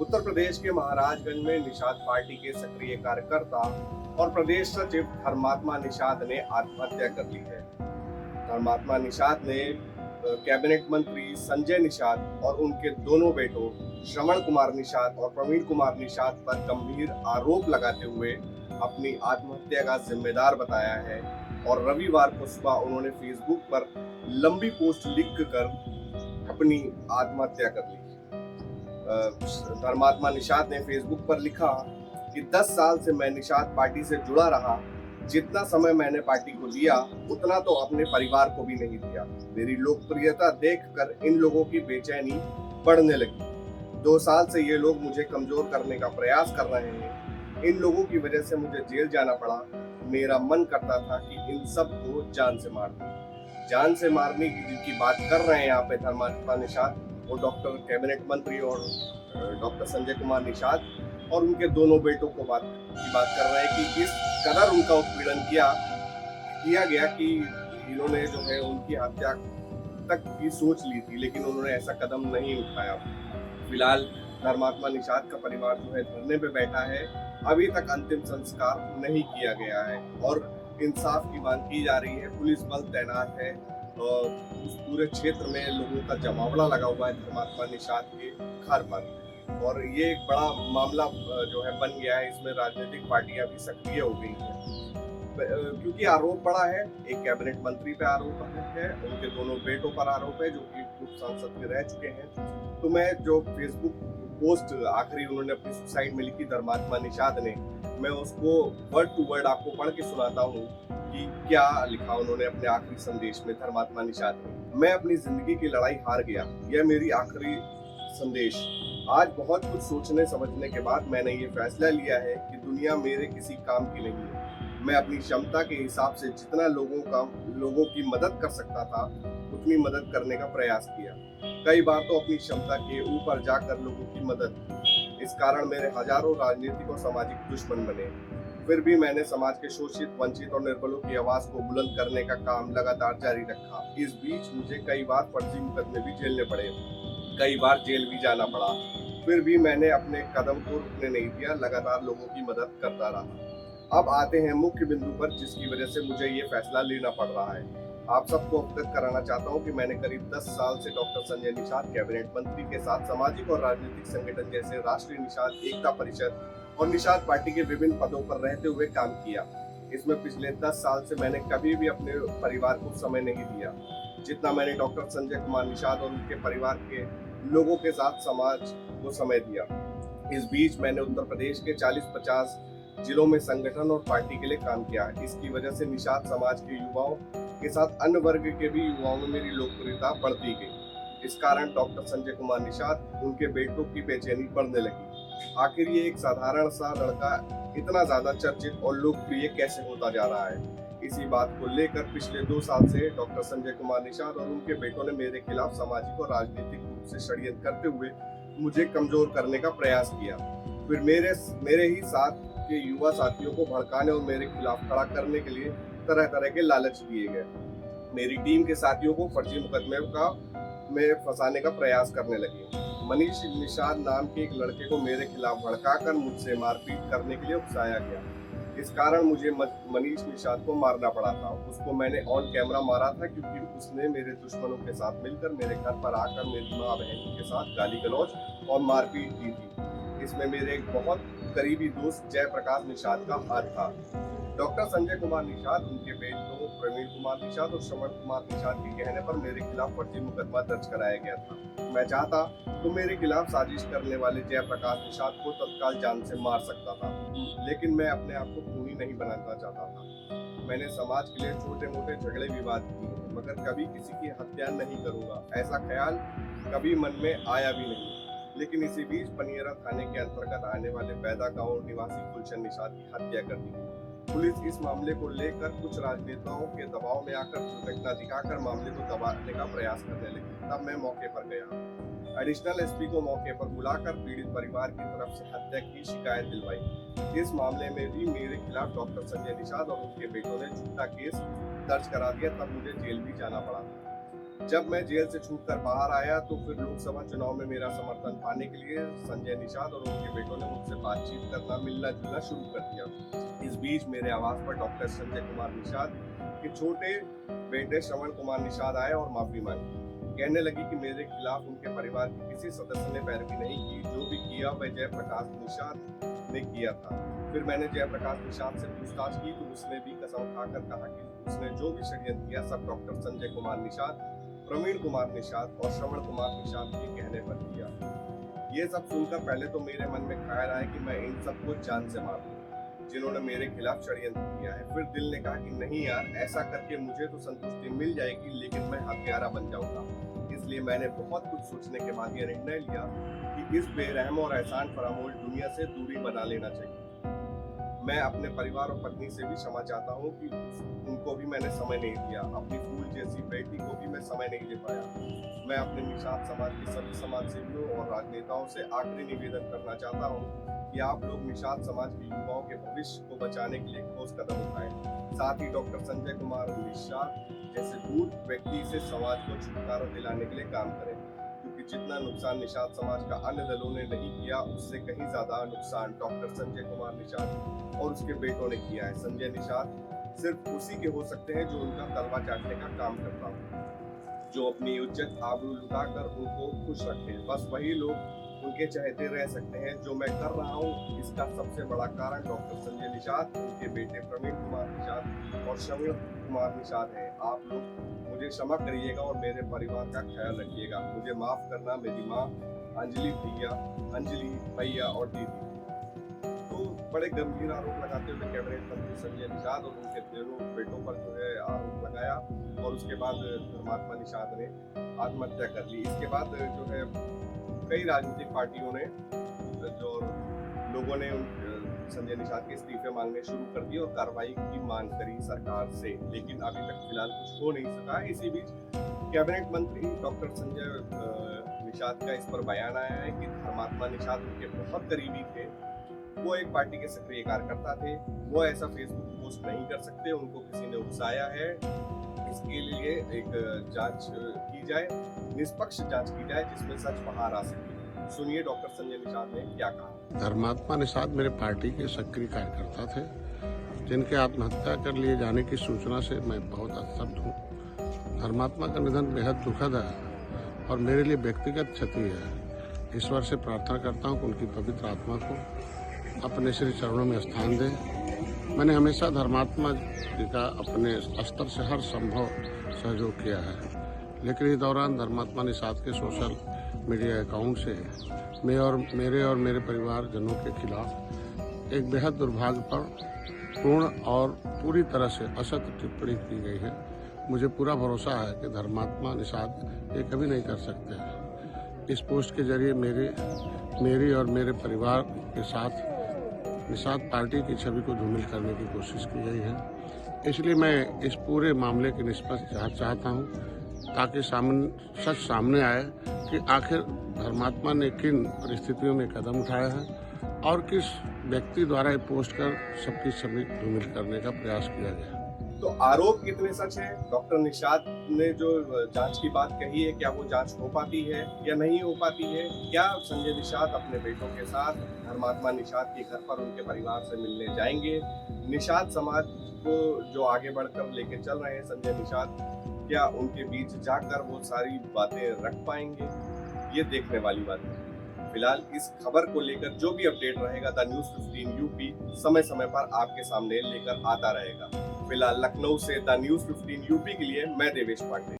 उत्तर प्रदेश के महाराजगंज में निषाद पार्टी के सक्रिय कार्यकर्ता और प्रदेश सचिव धर्मात्मा निषाद ने आत्महत्या कर ली है। धर्मात्मा निषाद ने कैबिनेट मंत्री संजय निषाद और उनके दोनों बेटों श्रवण कुमार निषाद और प्रवीण कुमार निषाद पर गंभीर आरोप लगाते हुए अपनी आत्महत्या का जिम्मेदार बताया है और रविवार को सुबह उन्होंने फेसबुक पर लंबी पोस्ट लिखकर अपनी आत्महत्या कर ली। धर्मात्मा निषाद ने फेसबुक पर लिखा कि 10 साल से मैं निषाद पार्टी से जुड़ा रहा। जितना समय मैंने पार्टी को दिया उतना तो अपने परिवार को भी नहीं दिया। मेरी लोकप्रियता देखकर इन लोगों की बेचैनी बढ़ने लगी। 2 साल से ये लोग मुझे कमजोर करने का प्रयास कर रहे हैं। इन लोगों की वजह से मुझे जेल जाना पड़ा। मेरा मन करता था कि इन सब को जान से मार दूं। जान से मारने की बात कर रहे हैं यहाँ पे धर्मात्मा निषाद, वो डॉक्टर कैबिनेट मंत्री और डॉक्टर संजय कुमार निषाद और उनके दोनों बेटों की बात कर रहे हैं कि इस कदर उनका उत्पीड़न किया गया कि इन्होंने जो है उनकी हत्या तक की सोच ली थी, लेकिन उन्होंने ऐसा कदम नहीं उठाया। फिलहाल धर्मात्मा निषाद का परिवार जो है धरने पे बैठा है। अभी तक अंतिम संस्कार नहीं किया गया है और इंसाफ की मांग की जा रही है। पुलिस बल तैनात है और उस पूरे क्षेत्र में लोगों का जमावड़ा लगा हुआ है धर्मात्मा निषाद के घर पर, और ये एक बड़ा मामला जो है बन गया है। इसमें राजनीतिक पार्टियां भी सक्रिय हो गई हैं क्योंकि आरोप बड़ा है। एक कैबिनेट मंत्री पे आरोप है, उनके दोनों बेटों पर आरोप है जो कि पूर्व सांसद भी रह चुके हैं। तो मैं जो फेसबुक पोस्ट आखिरी उन्होंने अपनी सुसाइड में लिखी धर्मात्मा निषाद ने, मैं उसको वर्ड टू वर्ड आपको पढ़ के सुनाता हूँ कि क्या लिखा उन्होंने अपने आखिरी संदेश में। धर्मात्मा निषाद ने, मैं अपनी जिंदगी की लड़ाई हार गया, यह मेरी आखिरी संदेश। आज बहुत कुछ सोचने समझने के बाद मैंने ये फैसला लिया है कि दुनिया मेरे किसी काम की नहीं है। मैं अपनी क्षमता के हिसाब से जितना लोगों की मदद कर सकता था उतनी मदद करने का प्रयास किया। कई बार तो अपनी क्षमता के ऊपर जाकर लोगों की मदद की। इस कारण मेरे हजारों राजनीतिक और सामाजिक दुश्मन बने। फिर भी मैंने समाज के शोषित, वंचित और निर्बलों की आवाज को बुलंद करने का काम लगातार जारी रखा। इस बीच मुझे कई बार फर्जी मुकदमे भी झेलने पड़े, कई बार जेल भी जाना पड़ा। फिर भी मैंने अपने कदम को रुकने नहीं दिया, लगातार लोगों की मदद करता रहा। अब आते हैं मुख्य बिंदु पर जिसकी वजह से मुझे ये फैसला लेना पड़ रहा है। आप सबको अवगत कराना चाहता हूँ कि मैंने करीब 10 साल से डॉक्टर संजय निषाद कैबिनेट मंत्री के साथ सामाजिक और राजनीतिक संगठन जैसे राष्ट्रीय निषाद एकता परिषद और निषाद पार्टी के विभिन्न पदों पर रहते हुए काम किया। इसमें पिछले 10 साल से मैंने कभी भी अपने परिवार को समय नहीं दिया जितना मैंने डॉक्टर संजय कुमार निषाद और उनके परिवार के लोगों के साथ समाज को समय दिया। इस बीच मैंने उत्तर प्रदेश के 40-50 जिलों में संगठन और पार्टी के लिए काम किया है। इसकी वजह से निषाद समाज के युवाओं के साथ अन्य वर्ग के भी युवाओं में मेरी लोकप्रियता बढ़ती गई। इस कारण डॉक्टर संजय कुमार निषाद, उनके बेटों की बेचैनी बढ़ने लगी। आखिर ये एक साधारण सा लड़का इतना ज्यादा चर्चित और लोकप्रिय कैसे होता जा रहा है? इसी बात को लेकर पिछले 2 साल से डॉक्टर संजय कुमार निषाद और उनके बेटों ने मेरे खिलाफ सामाजिक और राजनीतिक रूप से षड्यंत्र करते हुए मुझे कमजोर करने का प्रयास किया। फिर मेरे ही साथ के युवा साथियों को भड़काने और मेरे खिलाफ खड़ा करने के लिए तरह तरह के लालच दिए गए। मेरी टीम के साथियों को फर्जी मुकदमे में फंसाने का प्रयास करने लगे। मनीष निषाद नाम के एक लड़के को मेरे खिलाफ भड़काकर मुझसे मारपीट करने के लिए उकसाया गया। इस कारण मुझे मनीष निषाद को मारना पड़ा था। उसको मैंने ऑन कैमरा मारा था क्योंकि उसने मेरे दुश्मनों के साथ मिलकर मेरे घर पर आकर मेरी माँ बहन के साथ गाली गलौज और मारपीट की थी। इसमें मेरे एक बहुत करीबी दोस्त जयप्रकाश निषाद का हाथ था। डॉक्टर संजय कुमार निषाद, उनके बेटों प्रवीण कुमार निषाद और श्रवण कुमार निषाद के कहने पर मेरे खिलाफ फर्जी मुकदमा दर्ज कराया गया था। मैं चाहता तो मेरे खिलाफ साजिश करने वाले जयप्रकाश निषाद को तत्काल जान से मार सकता था, लेकिन मैं अपने आप को खूनी नहीं बनाना चाहता था। मैंने समाज के लिए छोटे मोटे झगड़े विवाद किए, मगर कभी किसी की हत्या नहीं करूंगा ऐसा ख्याल कभी मन में आया भी नहीं। लेकिन इसी बीच पनियरा थाने के अंतर्गत आने वाले बैदा गांव निवासी गुलशन निषाद की हत्या कर दी। पुलिस इस मामले को लेकर कुछ राजनेताओं के दबाव में आकर दुर्घटना दिखाकर मामले को दबाने का प्रयास करने लगी। तब मैं मौके पर गया। एडिशनल एसपी को मौके पर बुलाकर पीड़ित परिवार की तरफ से हत्या की शिकायत दिलवाई। इस मामले में भी मेरे खिलाफ डॉक्टर संजय निषाद और उनके बेटों ने झूठा केस दर्ज करा दिया। तब मुझे जेल भी जाना पड़ा। जब मैं जेल से छूटकर बाहर आया तो फिर लोकसभा चुनाव में मेरा समर्थन पाने के लिए संजय निषाद और उनके बेटों ने मुझसे बातचीत करना, मिलना जुलना शुरू कर दिया। इस बीच मेरे आवास पर डॉक्टर संजय कुमार निषाद के छोटे बेटे श्रवण कुमार निषाद आए और माफी मांगी। कहने लगी कि मेरे खिलाफ उनके परिवार के किसी सदस्य ने पैरवी नहीं की, जो भी किया वह जयप्रकाश निषाद ने किया था। फिर मैंने जयप्रकाश निषाद से पूछताछ की तो उसने भी कसम खाकर कहा कि उसने जो भी षड्यंत्र किया सब डॉक्टर संजय कुमार निषाद, प्रवीण कुमार निषाद और श्रवण कुमार निषाद के कहने पर किया। ये सब सुनकर पहले तो मेरे मन में ख्याल आया कि मैं इन सबको जान से मार दूं, जिन्होंने मेरे खिलाफ षड्यंत्र किया है। फिर दिल ने कहा कि नहीं यार, ऐसा करके मुझे तो संतुष्टि मिल जाएगी, लेकिन मैं हत्यारा बन जाऊंगा। इसलिए मैंने बहुत कुछ सोचने के बाद यह निर्णय लिया कि इस बेरहम और एहसान फरामोश दुनिया से दूरी बना लेना चाहिए। मैं अपने परिवार और पत्नी से भी क्षमा चाहता हूँ कि उनको भी मैंने समय नहीं दिया, अपनी फूल जैसी बेटी को भी मैं समय नहीं दे पाया। मैं अपने निषाद समाज के सभी समाज सेवियों और राजनेताओं से आखिरी निवेदन करना चाहता हूँ कि आप लोग निषाद समाज के युवाओं के भविष्य को बचाने के लिए ठोस कदम उठाएं। साथ ही डॉक्टर संजय कुमार निषाद जैसे दूर व्यक्ति से समाज को छुटकारा दिलाने के लिए काम करें, क्योंकि जितना नुकसान निषाद समाज का अन्य दलों ने नहीं किया, उससे कहीं ज्यादा नुकसान डॉक्टर संजय कुमार निषाद और उसके बेटों ने किया है। संजय निषाद सिर्फ उसी के हो सकते हैं जो उनका तलवा चाटने का काम करता हो, जो अपनी इज्जत आबरू लुटाकर उनको खुश रखे। बस वही लोग उनके चहेते रह सकते हैं। जो मैं कर रहा हूँ इसका सबसे बड़ा कारण डॉक्टर संजय निषाद, उनके बेटे प्रवीण कुमार निषाद और श्रवण कुमार निषाद है। आप लोग मुझे क्षमा करिएगा और मेरे परिवार का ख्याल रखिएगा। मुझे माफ करना। मेरी माँ अंजलि भैया और दीदी। तो बड़े गंभीर आरोप लगाते हुए कैबिनेट मंत्री संजय निषाद और उनके दोनों बेटों पर जो है आरोप लगाया और उसके बाद धर्मात्मा निषाद ने आत्महत्या कर ली। इसके बाद जो है कई राजनीतिक पार्टियों ने जो लोगों ने संजय निषाद के इस्तीफे मांगने शुरू कर दिए और कार्रवाई की मांग करी सरकार से, लेकिन अभी तक फिलहाल कुछ हो नहीं सका। इसी बीच कैबिनेट मंत्री डॉक्टर संजय निषाद का इस पर बयान आया है कि धर्मात्मा निषाद उनके बहुत करीबी थे, वो एक पार्टी के सक्रिय कार्यकर्ता थे, वो ऐसा फेसबुक पोस्ट नहीं कर सकते, उनको किसी ने उकसाया है। इसके लिए एक जांच की जाए, निष्पक्ष जांच की जाए जिसमें सच बाहर आ सके। सुनिए डॉक्टर संजय निषाद ने क्या कहा। धर्मात्मा निषाद मेरे पार्टी के सक्रिय कार्यकर्ता थे, जिनके आत्महत्या कर लिए जाने की सूचना से मैं बहुत आश्चर्य हूँ। धर्मात्मा का निधन बेहद दुखद है और मेरे लिए व्यक्तिगत क्षति है। ईश्वर से प्रार्थना करता हूँ कि उनकी पवित्र आत्मा को अपने श्री चरणों में स्थान दे। मैंने हमेशा धर्मात्मा जी का अपने स्तर से हर संभव सहयोग किया है, लेकिन इस दौरान धर्मात्मा निषाद के सोशल मीडिया अकाउंट से मेरे और मेरे परिवारजनों के खिलाफ एक बेहद दुर्भाग्यपूर्ण और पूरी तरह से असत्य टिप्पणी की गई है। मुझे पूरा भरोसा है कि धर्मात्मा निषाद ये कभी नहीं कर सकते हैं। इस पोस्ट के जरिए मेरी और मेरे परिवार के साथ निषाद पार्टी की छवि को धूमिल करने की कोशिश की गई है। इसलिए मैं इस पूरे मामले की निष्पक्ष जांच चाहता हूं, ताकि सच सामने आए कि आखिर धर्मात्मा ने किन परिस्थितियों में कदम उठाया है और किस व्यक्ति द्वारा ये पोस्ट कर सबकी छवि धूमिल करने का प्रयास किया गया। तो आरोप कितने सच है? डॉक्टर निषाद ने जो जांच की बात कही है, क्या वो जांच हो पाती है या नहीं हो पाती है? क्या संजय निषाद अपने बेटों के साथ धर्मात्मा निषाद के घर पर उनके परिवार से मिलने जाएंगे? निषाद समाज को जो आगे बढ़कर लेके चल रहे हैं संजय निषाद, क्या उनके बीच जाकर वो सारी बातें रख पाएंगे? ये देखने वाली बात है। फिलहाल इस खबर को लेकर जो भी अपडेट रहेगा द न्यूज़ 15 यूपी समय समय पर आपके सामने लेकर आता रहेगा। फिलहाल लखनऊ से द न्यूज़ 15 यूपी के लिए मैं देवेश पांडे।